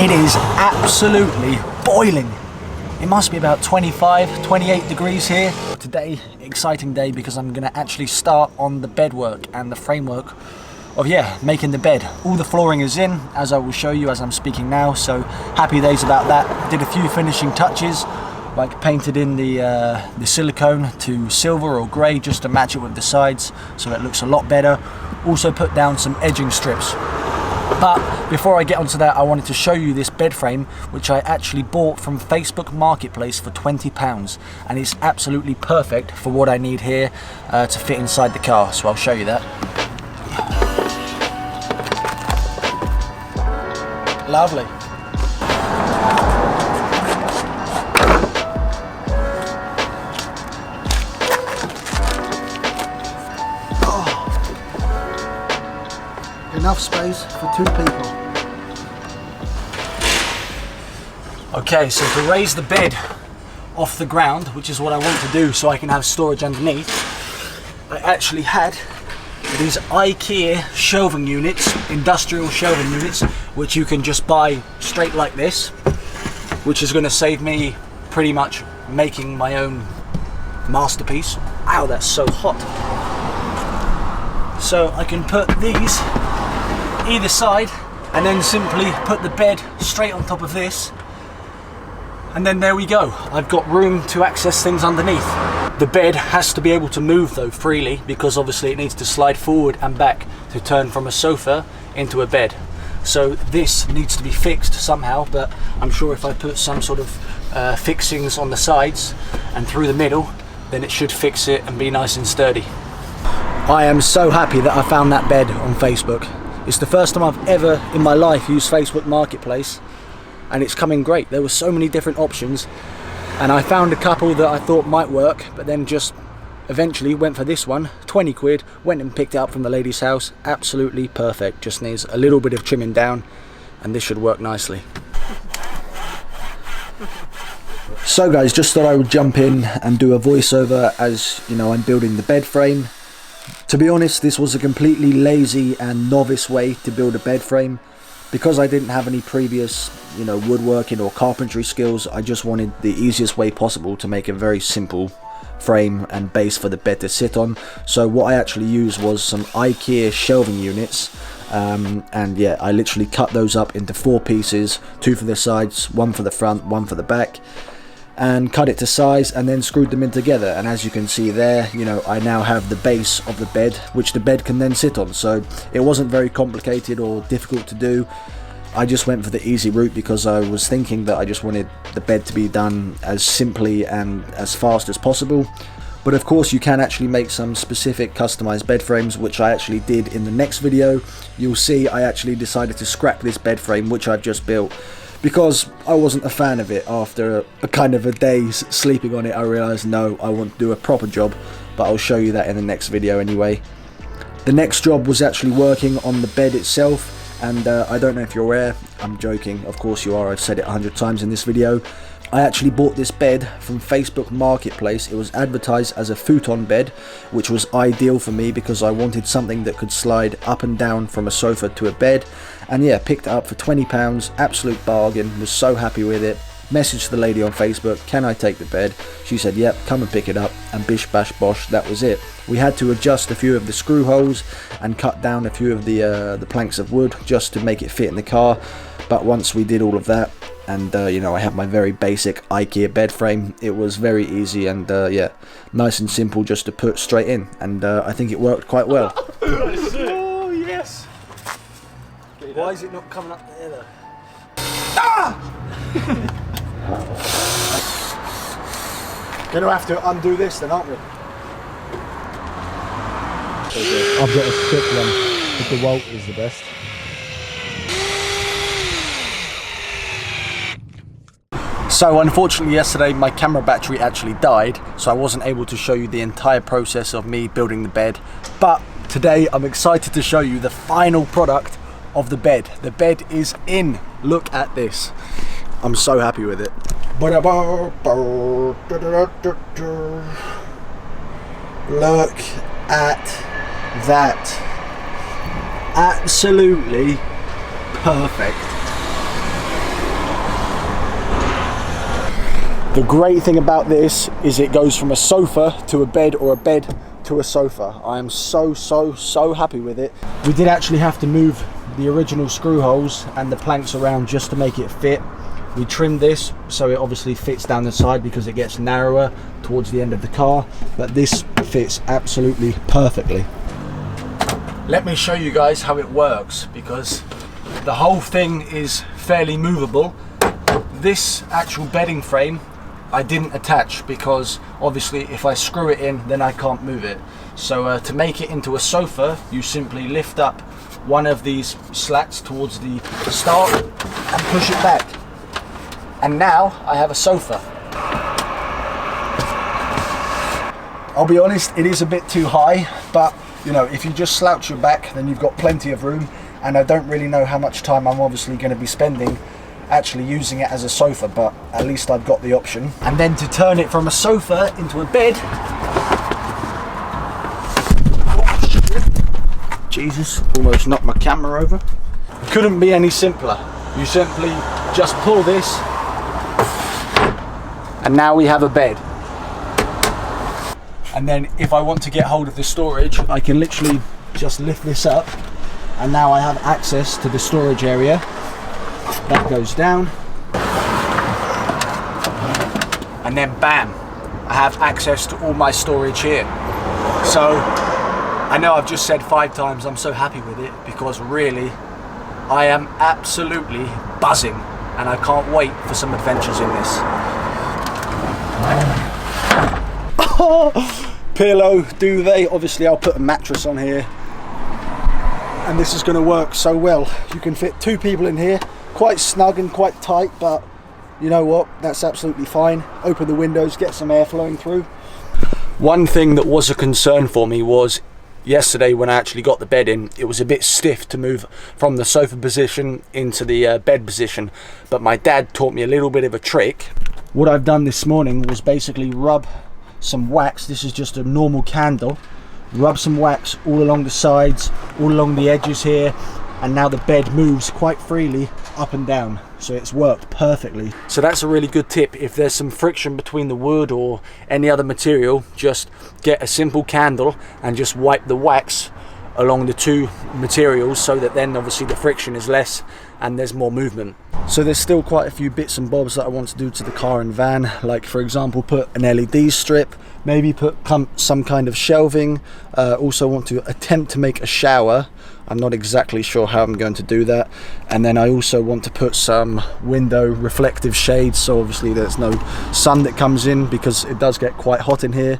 It is absolutely boiling. It must be about 25, 28 degrees here. Today, exciting day because I'm gonna actually start on the bed work and the framework of, making the bed. All the flooring is in, as I will show you as I'm speaking now, so happy days about that. Did a few finishing touches, like painted in the silicone to silver or grey just to match it with the sides, so it looks a lot better. Also put down some edging strips. But before I get onto that, I wanted to show you this bed frame, which I actually bought from Facebook Marketplace for £20, and it's absolutely perfect for what I need here to fit inside the car, so I'll show you that. Lovely. Enough space for 2 people. Okay, so to raise the bed off the ground, which is what I want to do so I can have storage underneath, I actually had these IKEA shelving units, industrial shelving units, which you can just buy straight like this, which is going to save me pretty much making my own masterpiece. Ow, that's so hot. So I can put these either side and then simply put the bed straight on top of this, and then there we go. I've got room to access things underneath. The bed has to be able to move though freely, because obviously it needs to slide forward and back to turn from a sofa into a bed. So this needs to be fixed somehow, but I'm sure if I put some sort of fixings on the sides and through the middle, then it should fix it and be nice and sturdy. I am so happy that I found that bed on Facebook. It's the first time I've ever in my life used Facebook Marketplace, and it's coming great. There were so many different options, and I found a couple that I thought might work, but then just eventually went for this one. 20 quid, went and picked it up from the lady's house. Absolutely perfect, just needs a little bit of trimming down and this should work nicely. So guys, just thought I would jump in and do a voiceover as you know I'm building the bed frame. To be honest, this was a completely lazy and novice way to build a bed frame. Because I didn't have any previous, woodworking or carpentry skills, I just wanted the easiest way possible to make a very simple frame and base for the bed to sit on. So what I actually used was some IKEA shelving units, and yeah, I literally cut those up into 4 pieces, 2 for the sides, 1 for the front, 1 for the back, and cut it to size and then screwed them in together. And as you can see there, I now have the base of the bed which the bed can then sit on. So it wasn't very complicated or difficult to do. I just went for the easy route because I was thinking that I just wanted the bed to be done as simply and as fast as possible. But of course you can actually make some specific customized bed frames, which I actually did in the next video. You'll see I actually decided to scrap this bed frame which I've just built, because I wasn't a fan of it. After a kind of a day's sleeping on it, I realised no, I want to do a proper job, but I'll show you that in the next video anyway. The next job was actually working on the bed itself, and I don't know if you're aware, I'm joking, of course you are, I've said it 100 times in this video. I actually bought this bed from Facebook Marketplace. It was advertised as a futon bed, which was ideal for me because I wanted something that could slide up and down from a sofa to a bed. And yeah, picked it up for £20, absolute bargain, was so happy with it. Messaged the lady on Facebook, can I take the bed? She said, yep, come and pick it up, and bish bash bosh, that was it. We had to adjust a few of the screw holes and cut down a few of the planks of wood just to make it fit in the car. But once we did all of that, and I have my very basic IKEA bed frame, it was very easy and yeah, nice and simple just to put straight in, and I think it worked quite well. Oh yes! Why is it not coming up there though? Ah! Gonna have to undo this then, aren't we? I've got a stick one, but the Walt is the best. So unfortunately yesterday my camera battery actually died, so I wasn't able to show you the entire process of me building the bed. But today I'm excited to show you the final product of the bed. The bed is in. Look at this. I'm so happy with it. Look at that. Absolutely perfect. The great thing about this is it goes from a sofa to a bed, or a bed to a sofa. I am so happy with it. We did actually have to move the original screw holes and the planks around just to make it fit. We trimmed this so it obviously fits down the side because it gets narrower towards the end of the car, but this fits absolutely perfectly. Let me show you guys how it works, because the whole thing is fairly movable. This actual bedding frame I didn't attach because obviously if I screw it in then I can't move it. So to make it into a sofa, you simply lift up one of these slats towards the start and push it back. And now I have a sofa. I'll be honest, it is a bit too high, but you know, if you just slouch your back then you've got plenty of room, and I don't really know how much time I'm obviously going to be spending actually using it as a sofa, but at least I've got the option. And then to turn it from a sofa into a bed, Jesus, almost knocked my camera over. Couldn't be any simpler. You simply just pull this and now we have a bed. And then if I want to get hold of the storage, I can literally just lift this up and now I have access to the storage area. That goes down, and then bam, I have access to all my storage here. So I know I've just said 5 times I'm so happy with it, because really I am absolutely buzzing and I can't wait for some adventures in this. Pillow, duvet, obviously I'll put a mattress on here, and this is going to work so well. You can fit 2 people in here. Quite snug and quite tight, but you know what, that's absolutely fine. Open the windows, get some air flowing through. One thing that was a concern for me was yesterday when I actually got the bed in, it was a bit stiff to move from the sofa position into the bed position, but my dad taught me a little bit of a trick. What I've done this morning was basically rub some wax. This is just a normal candle. Rub some wax all along the sides, all along the edges here, and now the bed moves quite freely up and down, so it's worked perfectly. So that's a really good tip. If there's some friction between the wood or any other material, just get a simple candle and just wipe the wax along the 2 materials, so that then obviously the friction is less and there's more movement. So there's still quite a few bits and bobs that I want to do to the car and van, like for example put an LED strip, maybe put some kind of shelving. Also want to attempt to make a shower. I'm not exactly sure how I'm going to do that. And then I also want to put some window reflective shades, so obviously there's no sun that comes in, because it does get quite hot in here.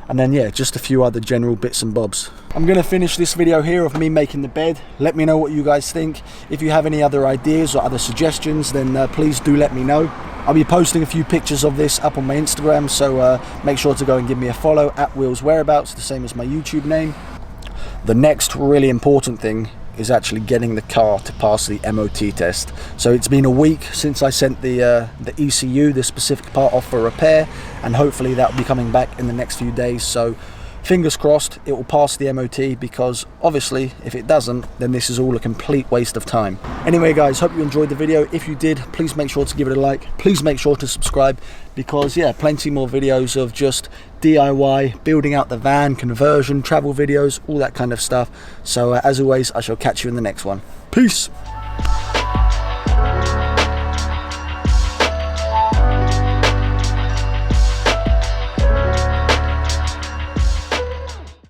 And then yeah, just a few other general bits and bobs. I'm going to finish this video here of me making the bed. Let me know what you guys think. If you have any other ideas or other suggestions, then please do let me know. I'll be posting a few pictures of this up on my Instagram, so make sure to go and give me a follow at Will's Whereabouts, the same as my YouTube name. The next really important thing is actually getting the car to pass the MOT test. So it's been a week since I sent the ECU, the specific part, off for repair, and hopefully that will be coming back in the next few days. So fingers crossed it will pass the MOT, because obviously if it doesn't, then this is all a complete waste of time. Anyway guys, hope you enjoyed the video. If you did, please make sure to give it a like. Please make sure to subscribe, because yeah, plenty more videos of just DIY, building out the van, conversion, travel videos, all that kind of stuff. So as always, I shall catch you in the next one. Peace.